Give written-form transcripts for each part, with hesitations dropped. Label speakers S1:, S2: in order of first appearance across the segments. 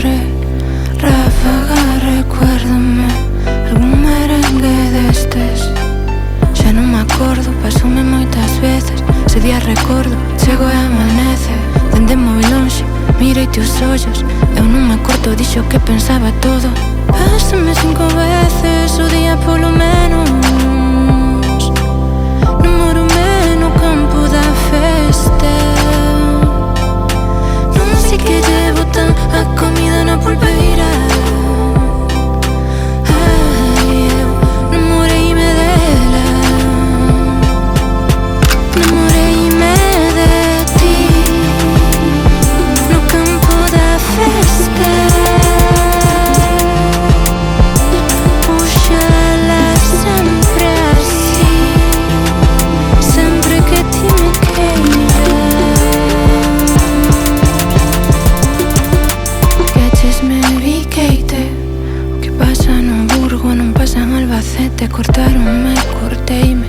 S1: aire, ráfaga, recuérdame algún merengue destes. Xa non me acordo, pasoume moitas veces. Ese día recordo, chego e amanece. Dende moi lonxe, mireite os ollos. Eu non me acordo, dixo que pensaba todo. Pásame 5 veces o día polo menos. Namórome no campo da festa. Non sei que llevo tan a comida na pulpeira. Ai, eu namoreime dela. Namoreime de ti no campo da festa. Puxala sempre así, sempre que ti me queiras. Quechesme biqueite. O que pasa no Burgo non pasa en Albacete. Cortaronme, corteime.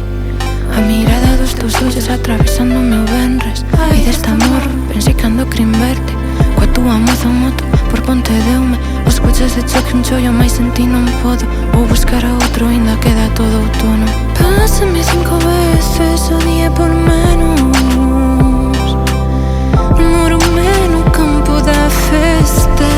S1: A mirada dos teus ollos atravesando o meu venres. E deste amor pensei que ando crin verte. Coa túa moza en moto por Ponte deume. Os coches de choque un chollo, mais en ti non podo. Vou buscar a outro, ainda queda todo outono. Pásame 5 veces o día por menos. Namórome no campo da festa.